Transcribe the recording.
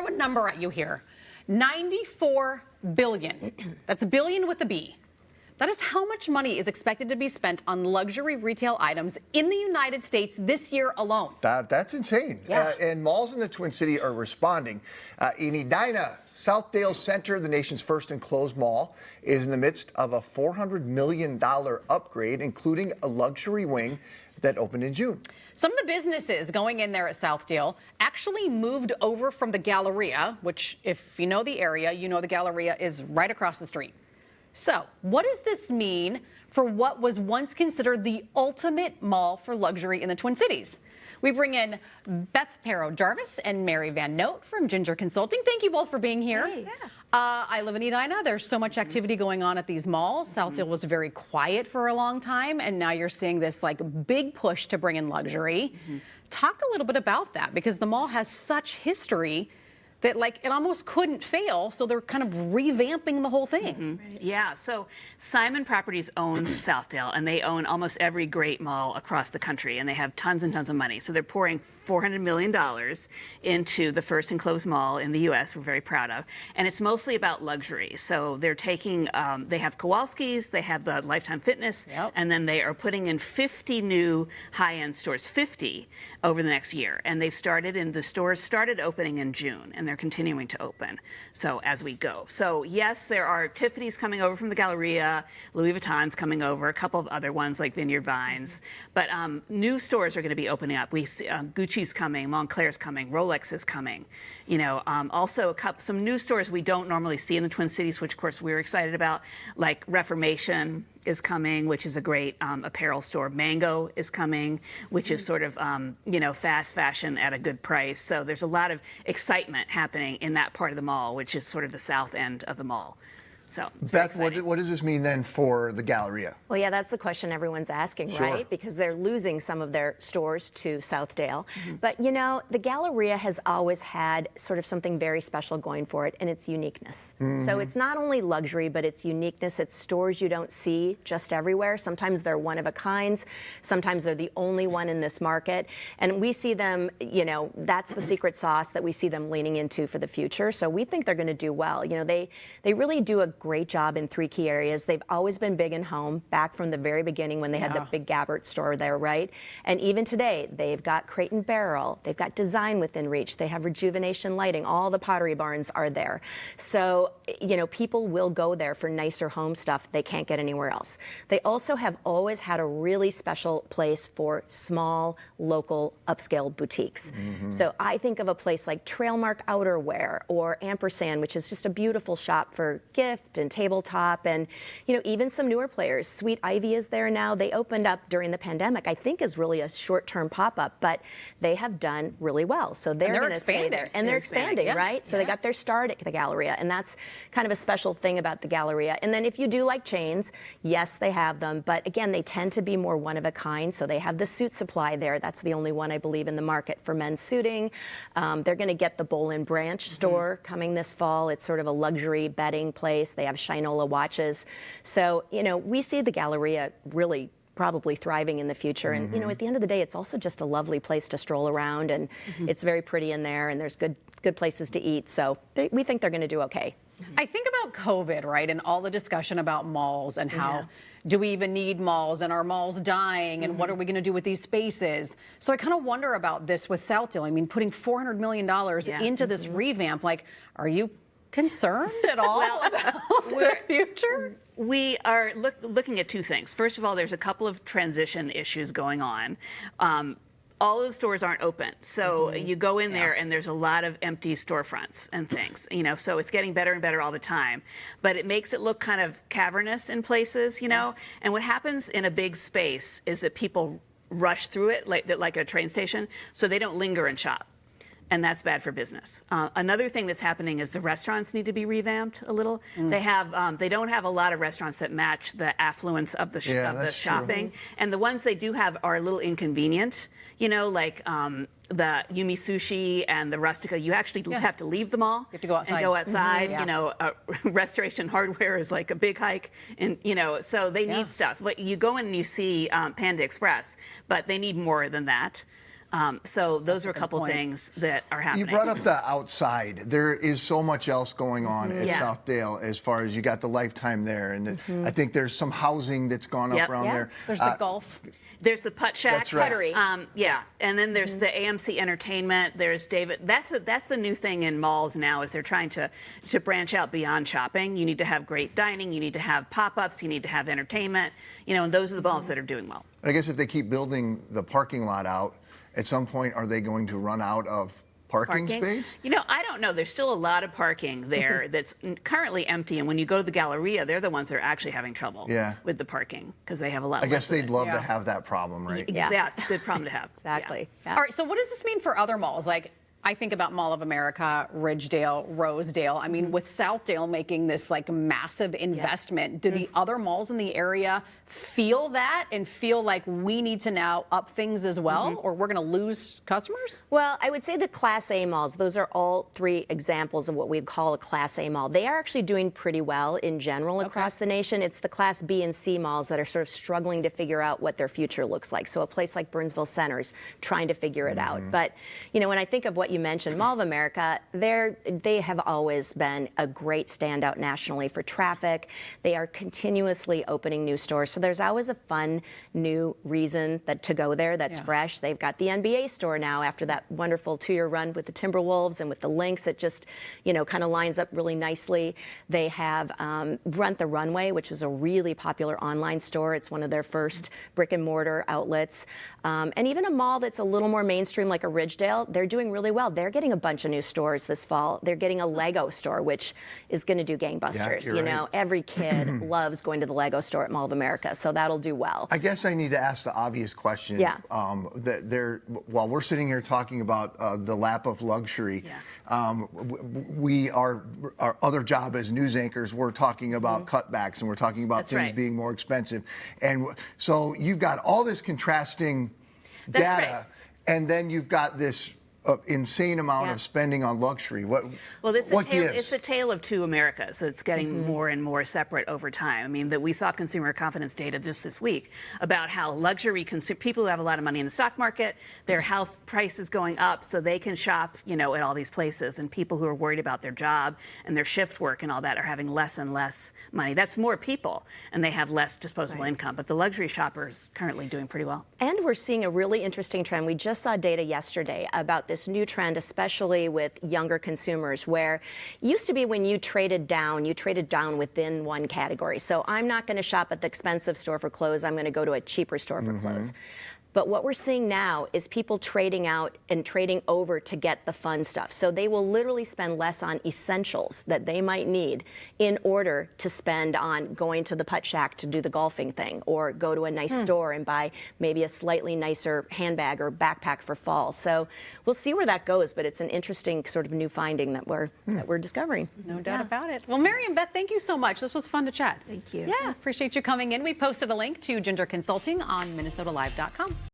throw a number at you here. 94 billion. That's a billion with a B. That is how much money is expected to be spent on luxury retail items in the United States this year alone. That's insane. Yeah. And malls in the Twin City are responding. In Edina, Southdale Center, the nation's first enclosed mall, is in the midst of a $400 million upgrade, including a luxury wing that opened in June. Some of the businesses going in there at Southdale actually moved over from the Galleria, which, if you know the area, you know the Galleria is right across the street. So, what does this mean for what was once considered the ultimate mall for luxury in the Twin Cities? We bring in Beth Perro-Jarvis and Mary Van Note from Ginger Consulting. Thank you both for being here. Hey. I live in Edina. There's so much activity going on at these malls. Southdale was very quiet for a long time, and now you're seeing this like big push to bring in luxury. Talk a little bit about that, because the mall has such history that like it almost couldn't fail, so they're kind of revamping the whole thing. Yeah, so Simon Properties owns Southdale, and they own almost every great mall across the country, and they have tons and tons of money. So they're pouring $400 million into the first enclosed mall in the U.S. we're very proud of, and it's mostly about luxury. So they're taking, they have Kowalski's, they have the Lifetime Fitness, and then they are putting in 50 new high-end stores, 50 over the next year. And they started in, the stores started opening in June, and they're continuing to open, so as we go. So yes, there are Tiffany's coming over from the Galleria, Louis Vuitton's coming over, a couple of other ones like Vineyard Vines, but new stores are going to be opening up. We see Gucci's coming, Moncler's coming, Rolex is coming. You know, also some new stores we don't normally see in the Twin Cities, which of course we're excited about, like Reformation is coming, which is a great apparel store. Mango is coming, which is sort of, you know, fast fashion at a good price. So there's a lot of excitement happening in that part of the mall, which is sort of the south end of the mall. So, Beth, what does this mean then for the Galleria? Well, yeah, that's the question everyone's asking, right? Because they're losing some of their stores to Southdale. But, you know, the Galleria has always had sort of something very special going for it, and it's uniqueness. So it's not only luxury, but it's uniqueness. It's stores you don't see just everywhere. Sometimes they're one of a kinds. Sometimes they're the only one in this market. And we see them, you know, that's the secret sauce that we see them leaning into for the future. So we think they're going to do well. You know, they really do a great job in three key areas. They've always been big in home, back from the very beginning when they had the big Gabbert store there, right? And even today, they've got Crate and Barrel, they've got design within reach, they have Rejuvenation Lighting, all the Pottery Barns are there. So, you know, people will go there for nicer home stuff they can't get anywhere else. They also have always had a really special place for small, local, upscale boutiques. So I think of a place like Trailmark Outerwear or Ampersand, which is just a beautiful shop for gift and tabletop, and you know, even some newer players. Sweet Ivy is there now. They opened up during the pandemic, I think is really a short-term pop-up, but they have done really well. So they're going to stay there, and they're expanding, right? So they got their start at the Galleria, and that's kind of a special thing about the Galleria. And then if you do like chains, yes, they have them, but again, they tend to be more one of a kind. So they have the Suit Supply there. That's the only one I believe in the market for men's suiting. They're going to get the Boll and Branch store coming this fall. It's sort of a luxury bedding place. They have Shinola watches. So, you know, we see the Galleria really probably thriving in the future. And, you know, at the end of the day, it's also just a lovely place to stroll around, and it's very pretty in there, and there's good places to eat. So we think they're going to do okay. I think about COVID, right, and all the discussion about malls and how do we even need malls, and are malls dying, and what are we going to do with these spaces? So I kind of wonder about this with Southdale. I mean, putting $400 million into this revamp, like, are you concerned at all about the future? We are looking at two things. First of all, there's a couple of transition issues going on. All of the stores aren't open, so you go in there and there's a lot of empty storefronts and things, you know, so it's getting better and better all the time, but it makes it look kind of cavernous in places, you know. And what happens in a big space is that people rush through it like a train station, so they don't linger and shop. And that's bad for business. Another thing that's happening is the restaurants need to be revamped a little. They don't have a lot of restaurants that match the affluence of the shopping, and the ones they do have are a little inconvenient. You know, like the Yumi Sushi and the Rustica. You actually have to leave the mall. You have to go outside. And go outside. You know, Restoration Hardware is like a big hike, and you know, so they need stuff. But you go in and you see Panda Express, but they need more than that. So those are a good couple point. things that are happening. You brought up the outside. There is so much else going on at Yeah. Southdale as far as you got the Lifetime there. And I think there's some housing that's gone up Yep. around Yeah. there. There's the golf. There's the Putt Shack. That's right. Puttery. Yeah, and then there's the AMC Entertainment. There's David. That's the new thing in malls now is they're trying to branch out beyond shopping. You need to have great dining. You need to have pop-ups. You need to have entertainment. And those are the malls that are doing well. I guess if they keep building the parking lot out, at some point, are they going to run out of parking space? I don't know. There's still a lot of parking there that's currently empty. And when you go to the Galleria, they're the ones that are actually having trouble with the parking because they have a lot I guess less of they'd it. love Yeah. to have that problem, right? Yeah. Yes, good problem to have. Exactly. Yeah. Yeah. All right, so what does this mean for other malls? Like, I think about Mall of America, Ridgedale, Rosedale. I mean, with Southdale making this like massive investment, do the other malls in the area feel that and feel like we need to now up things as well, or we're going to lose customers? Well, I would say the Class A malls, those are all three examples of what we'd call a Class A mall. They are actually doing pretty well in general across the nation. It's the Class B and C malls that are sort of struggling to figure out what their future looks like. So a place like Burnsville Center's trying to figure it out. But, when I think of what you mentioned, Mall of America, they have always been a great standout nationally for traffic. They are continuously opening new stores. So there's always a fun new reason to go there that's fresh. They've got the NBA store now after that wonderful 2-year run with the Timberwolves and with the Lynx. It just, kind of lines up really nicely. They have Rent the Runway, which was a really popular online store. It's one of their first brick and mortar outlets. And even a mall that's a little more mainstream like a Ridgedale, they're doing really well. They're getting a bunch of new stores this fall. They're getting a Lego store, which is going to do gangbusters. you're right. Every kid loves going to the Lego store at Mall of America, so that'll do well. I guess I need to ask the obvious question. Yeah. While we're sitting here talking about the lap of luxury, our other job as news anchors, we're talking about cutbacks and we're talking about That's things right. being more expensive. And so you've got all this contrasting That's data, right. and then you've got this insane amount Yeah. of spending on luxury. What It's gives? a tale of two Americas that's getting more and more separate over time. I mean, that we saw consumer confidence data just this week about how luxury people who have a lot of money in the stock market, their house price is going up so they can shop, at all these places. And people who are worried about their job and their shift work and all that are having less and less money. That's more people, and they have less disposable income. But the luxury shopper is currently doing pretty well. And we're seeing a really interesting trend. We just saw data yesterday about this new trend, especially with younger consumers, where it used to be when you traded down within one category. So I'm not going to shop at the expensive store for clothes. I'm going to go to a cheaper store for clothes. But what we're seeing now is people trading out and trading over to get the fun stuff. So they will literally spend less on essentials that they might need in order to spend on going to the Putt Shack to do the golfing thing, or go to a nice store and buy maybe a slightly nicer handbag or backpack for fall. So we'll see where that goes, but it's an interesting sort of new finding that we're discovering. No doubt about it. Well, Mary and Beth, thank you so much. This was fun to chat. Thank you. Yeah. Appreciate you coming in. We posted a link to Ginger Consulting on MinnesotaLive.com.